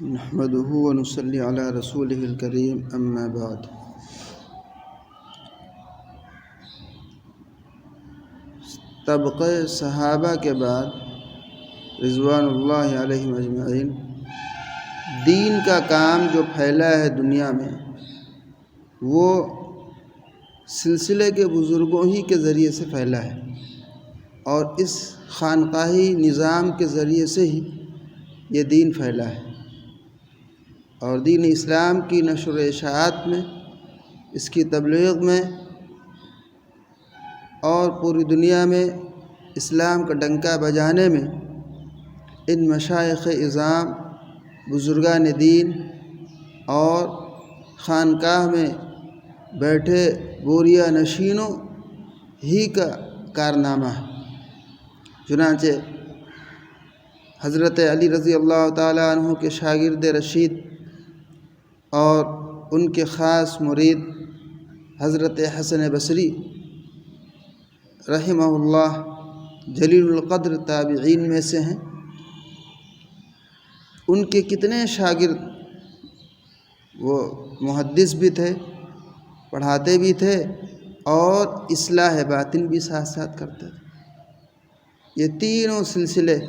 نحمده ونصلي على رسوله الكريم اما بعد۔ طبقہ صحابہ کے بعد رضوان اللہ علیہم اجمعین دین کا کام جو پھیلا ہے دنیا میں وہ سلسلے کے بزرگوں ہی کے ذریعے سے پھیلا ہے، اور اس خانقاہی نظام کے ذریعے سے ہی یہ دین پھیلا ہے، اور دین اسلام کی نشر و اشاعت میں، اس کی تبلیغ میں، اور پوری دنیا میں اسلام کا ڈنکا بجانے میں ان مشائخ اعظام، بزرگان دین اور خانقاہ میں بیٹھے بوریا نشینوں ہی کا کارنامہ ہے۔ چنانچہ حضرت علی رضی اللہ تعالیٰ عنہ کے شاگرد رشید اور ان کے خاص مرید حضرت حسن بصری رحمہ اللہ جلیل القدر تابعین میں سے ہیں۔ ان کے کتنے شاگرد وہ محدث بھی تھے، پڑھاتے بھی تھے اور اصلاح باطن بھی ساتھ ساتھ کرتے تھے۔ یہ تینوں سلسلے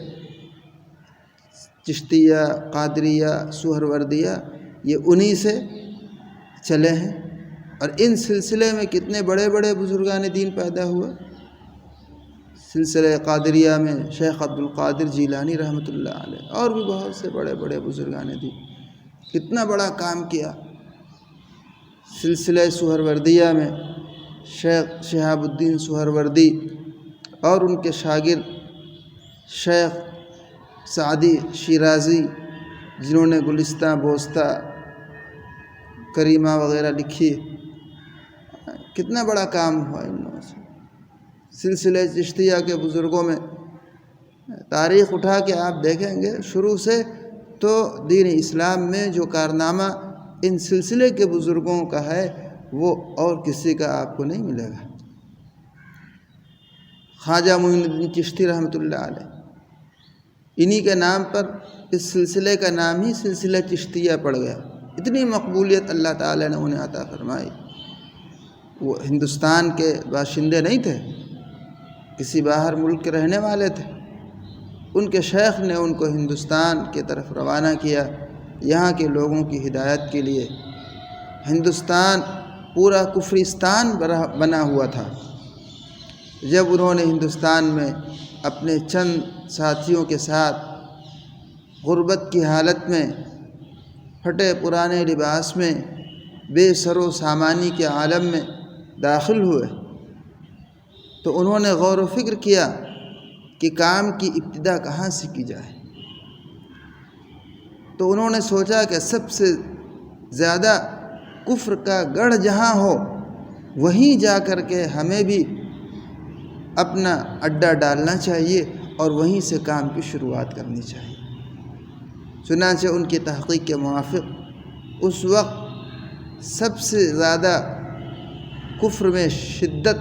چشتیہ، قادریہ، سہروردیہ یہ انہی سے چلے ہیں، اور ان سلسلے میں کتنے بڑے بڑے بزرگان دین پیدا ہوئے۔ سلسلہ قادریہ میں شیخ عبد القادر جیلانی رحمۃ اللہ علیہ اور بھی بہت سے بڑے بڑے بزرگان دین کتنا بڑا کام کیا۔ سلسلہ سہروردیہ میں شیخ شہاب الدین سہروردی اور ان کے شاگرد شیخ سعدی شیرازی، جنہوں نے گلستہ، بوستہ، کریمہ وغیرہ لکھی، کتنا بڑا کام ہوا ان لوگوں سے۔ سلسلہ چشتیہ کے بزرگوں میں تاریخ اٹھا کے آپ دیکھیں گے شروع سے تو دین اسلام میں جو کارنامہ ان سلسلے کے بزرگوں کا ہے وہ اور کسی کا آپ کو نہیں ملے گا۔ خواجہ معین الدین چشتی رحمۃ اللہ علیہ، انہی کے نام پر اس سلسلے کا نام ہی سلسلہ چشتیہ پڑ گیا۔ اتنی مقبولیت اللہ تعالیٰ نے انہیں عطا فرمائی۔ وہ ہندوستان کے باشندے نہیں تھے، کسی باہر ملک کے رہنے والے تھے۔ ان کے شیخ نے ان کو ہندوستان کی طرف روانہ کیا یہاں کے لوگوں کی ہدایت کے لیے۔ ہندوستان پورا کفرستان بنا ہوا تھا۔ جب انہوں نے ہندوستان میں اپنے چند ساتھیوں کے ساتھ غربت کی حالت میں، پھٹے پرانے لباس میں، بے سر و سامانی کے عالم میں داخل ہوئے تو انہوں نے غور و فکر کیا کہ کام کی ابتدا کہاں سے کی جائے۔ تو انہوں نے سوچا کہ سب سے زیادہ کفر کا گڑھ جہاں ہو وہیں جا کر کے ہمیں بھی اپنا اڈا ڈالنا چاہیے اور وہیں سے کام کی شروعات کرنی چاہیے۔ چنانچہ ان کی تحقیق کے موافق اس وقت سب سے زیادہ کفر میں شدت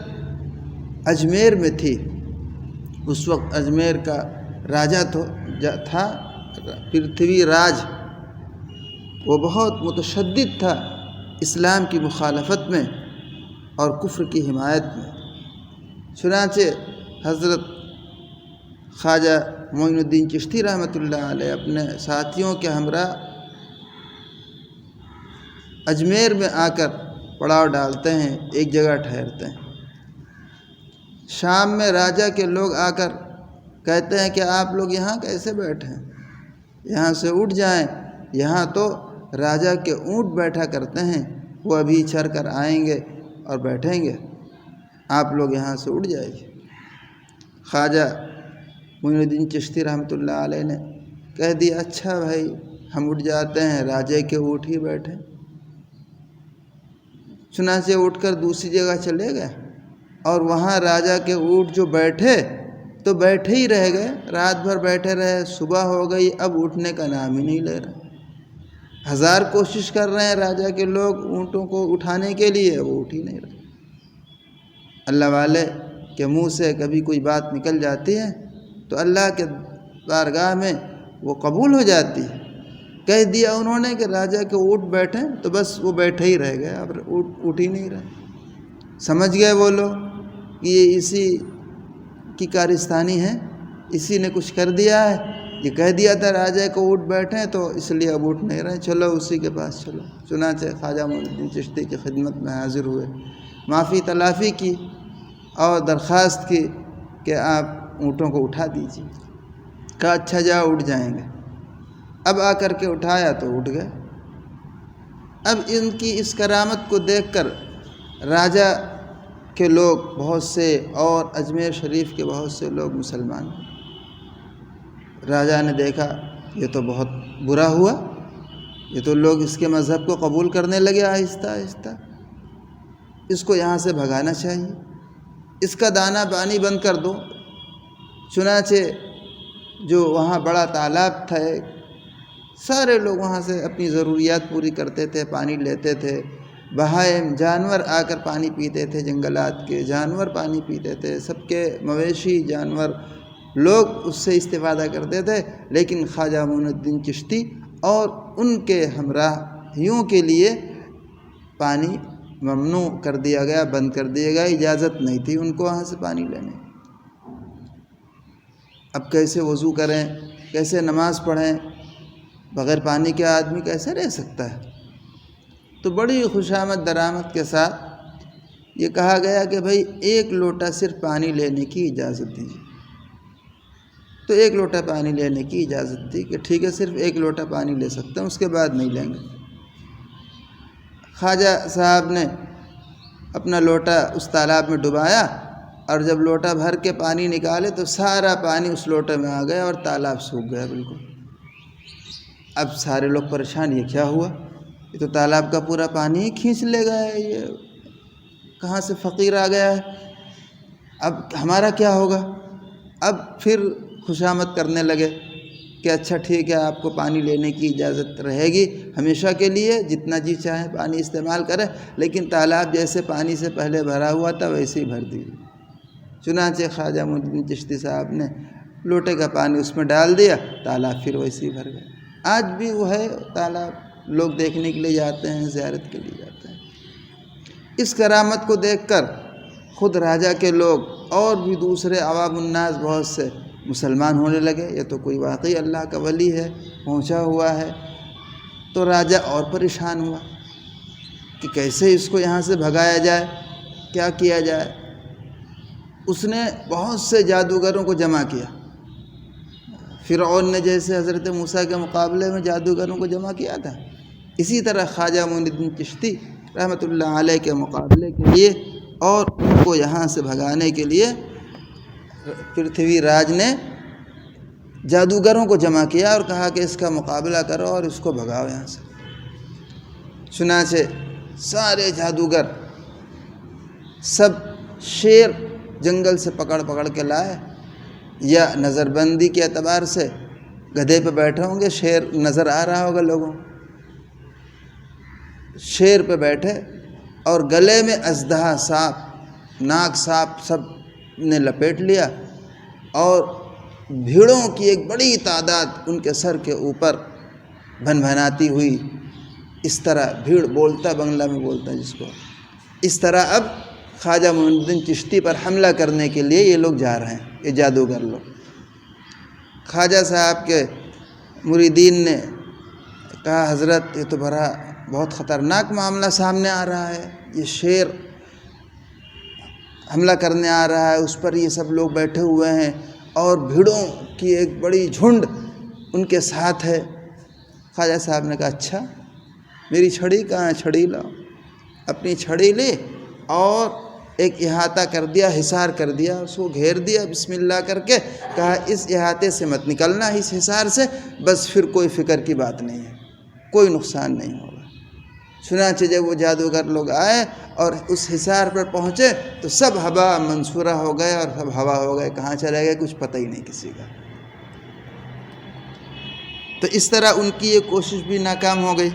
اجمیر میں تھی۔ اس وقت اجمیر کا راجہ تھا پرتھوی راج، وہ بہت متشدد تھا اسلام کی مخالفت میں اور کفر کی حمایت میں۔ چنانچہ حضرت خواجہ معین الدین چشتی رحمۃ اللہ علیہ اپنے ساتھیوں کے ہمراہ اجمیر میں آ کر پڑاؤ ڈالتے ہیں، ایک جگہ ٹھہرتے ہیں۔ شام میں راجہ کے لوگ آ کر کہتے ہیں کہ آپ لوگ یہاں کیسے بیٹھے ہیں، یہاں سے اٹھ جائیں، یہاں تو راجہ کے اونٹ بیٹھا کرتے ہیں، وہ ابھی چر کر آئیں گے اور بیٹھیں گے، آپ لوگ یہاں سے اٹھ جائیے۔ خواجہ معین الدین چشتی رحمۃ اللہ علیہ نے کہہ دیا اچھا بھائی ہم اٹھ جاتے ہیں، راجے کے اونٹ ہی بیٹھے۔ چنانچہ اٹھ کر دوسری جگہ چلے گئے اور وہاں راجہ کے اونٹ جو بیٹھے تو بیٹھے ہی رہ گئے، رات بھر بیٹھے رہے، صبح ہو گئی، اب اٹھنے کا نام ہی نہیں لے رہے۔ ہزار کوشش کر رہے ہیں راجہ کے لوگ اونٹوں کو اٹھانے کے لیے، وہ اٹھ ہی نہیں رہے۔ اللہ والے کے منہ سے کبھی کوئی بات نکل جاتی ہے تو اللہ کے بارگاہ میں وہ قبول ہو جاتی ہے۔ کہہ دیا انہوں نے کہ راجا کے اونٹ بیٹھیں، تو بس وہ بیٹھے ہی رہ گئے، اب اونٹ ہی نہیں رہے۔ سمجھ گئے وہ لوگ کہ یہ اسی کی کارستانی ہے، اسی نے کچھ کر دیا ہے، یہ کہہ دیا تھا راجا کو اونٹ بیٹھیں تو اس لیے اب اونٹ نہیں رہے، چلو اسی کے پاس چلو۔ چنانچہ خواجہ معین الدین چشتی کی خدمت میں حاضر ہوئے، معافی تلافی کی اور درخواست کی کہ آپ اونٹوں کو اٹھا دیجیے۔ کہا اچھا جاؤ، اٹھ جائیں گے۔ اب آ کر کے اٹھایا تو اٹھ گئے۔ اب ان کی اس کرامت کو دیکھ کر راجا کے لوگ بہت سے اور اجمیر شریف کے بہت سے لوگ مسلمان ہوئے۔ راجا نے دیکھا یہ تو بہت برا ہوا، یہ تو لوگ اس کے مذہب کو قبول کرنے لگے آہستہ آہستہ، اس کو یہاں سے بھگانا چاہیے، اس کا دانہ پانی بند کر دو۔ چنانچہ جو وہاں بڑا تالاب تھا، سارے لوگ وہاں سے اپنی ضروریات پوری کرتے تھے، پانی لیتے تھے، بہائم جانور آ کر پانی پیتے تھے، جنگلات کے جانور پانی پیتے تھے، سب کے مویشی جانور لوگ اس سے استفادہ کرتے تھے، لیکن خواجہ معین الدین چشتی اور ان کے ہمراہیوں کے لیے پانی ممنوع کر دیا گیا، بند کر دیا گیا، اجازت نہیں تھی ان کو وہاں سے پانی لینے۔ اب کیسے وضو کریں، کیسے نماز پڑھیں، بغیر پانی کے آدمی کیسے رہ سکتا ہے؟ تو بڑی خوشامد درآمد کے ساتھ یہ کہا گیا کہ بھائی ایک لوٹا صرف پانی لینے کی اجازت دیجیے۔ تو ایک لوٹا پانی لینے کی اجازت دی کہ ٹھیک ہے صرف ایک لوٹا پانی لے سکتے ہیں، اس کے بعد نہیں لیں گے۔ خواجہ صاحب نے اپنا لوٹا اس تالاب میں ڈبایا اور جب لوٹا بھر کے پانی نکالے تو سارا پانی اس لوٹے میں آ گیا اور تالاب سوکھ گیا بالکل۔ اب سارے لوگ پریشان، یہ کیا ہوا؟ یہ تو تالاب کا پورا پانی ہی کھینچ لے گیا ہے، یہ کہاں سے فقیر آ گیا ہے، اب ہمارا کیا ہوگا؟ اب پھر خوشامد کرنے لگے کہ اچھا ٹھیک ہے آپ کو پانی لینے کی اجازت رہے گی ہمیشہ کے لیے، جتنا جی چاہیں پانی استعمال کریں، لیکن تالاب جیسے پانی سے پہلے بھرا ہوا تھا ویسے ہی بھر دیجیے۔ چنانچہ خواجہ معین الدین چشتی صاحب نے لوٹے کا پانی اس میں ڈال دیا، تالاب پھر ویسے ہی بھر گیا۔ آج بھی وہ ہے تالاب، لوگ دیکھنے کے لیے جاتے ہیں، زیارت کے لیے جاتے ہیں۔ اس کرامت کو دیکھ کر خود راجا کے لوگ اور بھی دوسرے عوام الناس بہت سے مسلمان ہونے لگے، یہ تو کوئی واقعی اللہ کا ولی ہے، پہنچا ہوا ہے۔ تو راجا اور پریشان ہوا کہ کیسے اس کو یہاں سے بھگایا جائے، کیا کیا جائے۔ اس نے بہت سے جادوگروں کو جمع کیا، فرعون نے جیسے حضرت موسیٰ کے مقابلے میں جادوگروں کو جمع کیا تھا، اسی طرح خواجہ معین الدین چشتی رحمۃ اللہ علیہ کے مقابلے کے لیے اور ان کو یہاں سے بھگانے کے لیے پرتھوی راج نے جادوگروں کو جمع کیا اور کہا کہ اس کا مقابلہ کرو اور اس کو بھگاؤ یہاں سے۔ چنانچہ سارے جادوگر سب شیر جنگل سے پکڑ پکڑ کے لائے، یا نظر بندی کے اعتبار سے گدھے پہ بیٹھے ہوں گے، شیر نظر آ رہا ہوگا لوگوں، شیر پہ بیٹھے اور گلے میں اژدہا سانپ، ناگ سانپ سب نے لپیٹ لیا، اور بھیڑوں کی ایک بڑی تعداد ان کے سر کے اوپر بھنبھناتی ہوئی، اس طرح بھیڑ بولتا بنگلہ میں بولتا ہے جس کو، اس طرح اب خواجہ معین الدین چشتی پر حملہ کرنے کے لیے یہ لوگ جا رہے ہیں، یہ جادوگر لوگ۔ خواجہ صاحب کے مریدین نے کہا حضرت یہ تو بہت خطرناک معاملہ سامنے آ رہا ہے، یہ شیر حملہ کرنے آ رہا ہے، اس پر یہ سب لوگ بیٹھے ہوئے ہیں اور بھیڑوں کی ایک بڑی جھنڈ ان کے ساتھ ہے۔ خواجہ صاحب نے کہا اچھا میری چھڑی کہاں ہے، چھڑی لاؤ۔ اپنی چھڑی لی اور ایک احاطہ کر دیا، حصار کر دیا، اس کو گھیر دیا، بسم اللہ کر کے کہا اس احاطے سے مت نکلنا، اس حصار سے، بس پھر کوئی فکر کی بات نہیں ہے، کوئی نقصان نہیں ہوگا۔ چنانچہ جب وہ جادوگر لوگ آئے اور اس حصار پر پہنچے تو سب ہوا منصورہ ہو گئے اور سب ہوا ہو گئے، کہاں چلے گئے کچھ پتہ ہی نہیں کسی کا۔ تو اس طرح ان کی یہ کوشش بھی ناکام ہو گئی۔